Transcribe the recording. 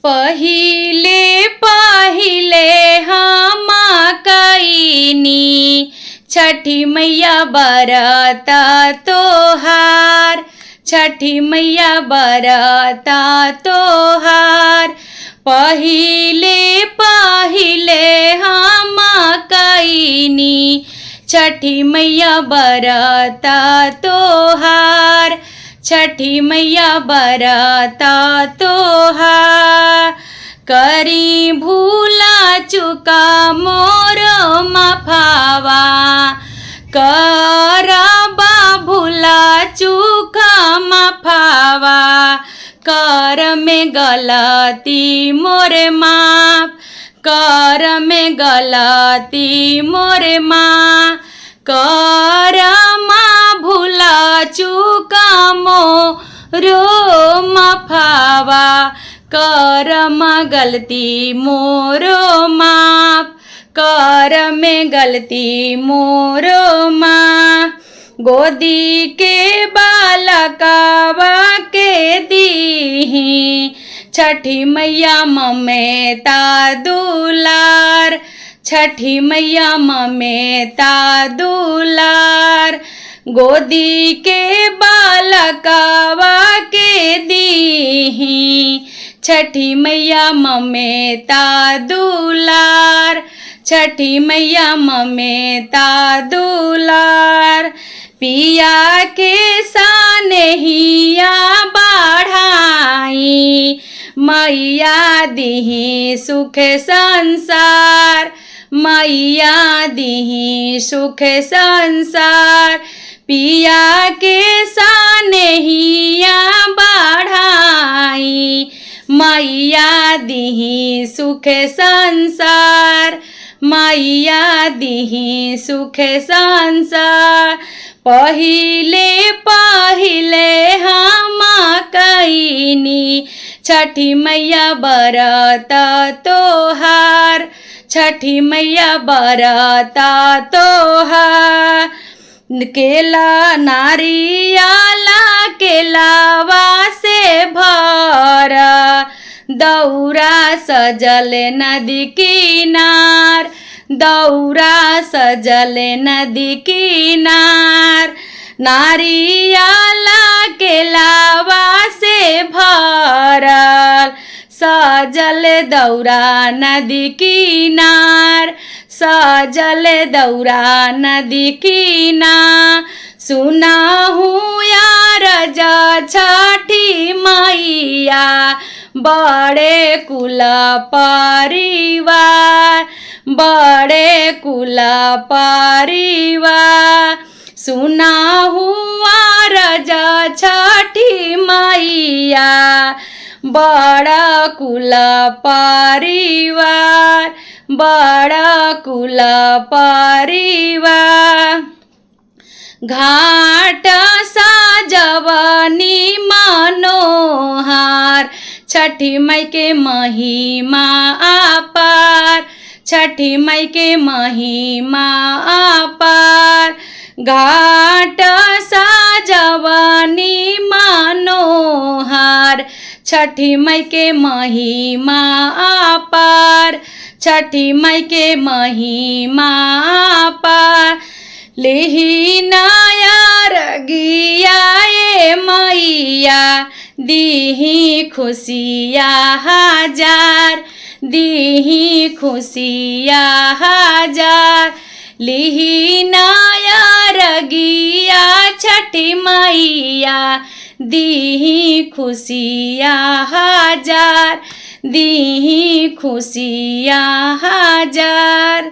पहिले पहिले हम कईनी छठी मैया बरत तोहार, छठी मैया बरत तोहार। पहिले पहिले हम कईनी छठी मैया बरत तोहार, छठी मैया बरत तोहार। करी भूला चुका मोर माफावा, करबा भूला चुका माफावा। कर में गलती मोर माफ, कर में गलती मोर माँ। कर माँ भूला चुका मोरो माफावा, कर माँ गलती मोरो माफ, कर में गलती मोरो माँ। गोदी के बालकवा के दीही छठी मैया ममता दुलार, छठी मैया ममता दुलार। गोदी के बालकवा के दीही छठी मैया ममता दुलार, छठी मैया ममता दुलार। पिया के सानहिया बढ़ाई, मैया दिही सुख संसार, मैया दिही सुख संसार। पिया के सानहिया बढ़ाई, मैया दिही सुख संसार, मैया दिही सुख संसार। पहिले पहिले हम कईनी छठी मैया बरत तोहार, छठी मैया बरत तोहार। केला नारियाला केलावा से भरा, दौरा सजल नदी किनार, दौरा सजल नदी किनार। नारियाला केलावा से भरल, सजल दौरा नदी किनार, सजल दौरा नदी किनार। सुनाहू यार जा छठी मैया बड़े कुल परिवार, बड़े कुल परिवार। सुनाहू यार जा छठी मैया बड़ा कुल परिवार, बड़ा कुल परिवार। घाट साजवनी मनोहार, छठी माई के महिमा अपार, छठी माई के महिमा अपार। घाट साजवनी मनोहार, छठी माई के महिमा अपार, छठी माई के महिमा अपार। लिही नायार गिया ए मैया दीही खुशिया हजार, दीही खुशिया हजार। लिही नायार गिया छठी मैया दीही खुशिया हजार, दीही खुशिया हजार।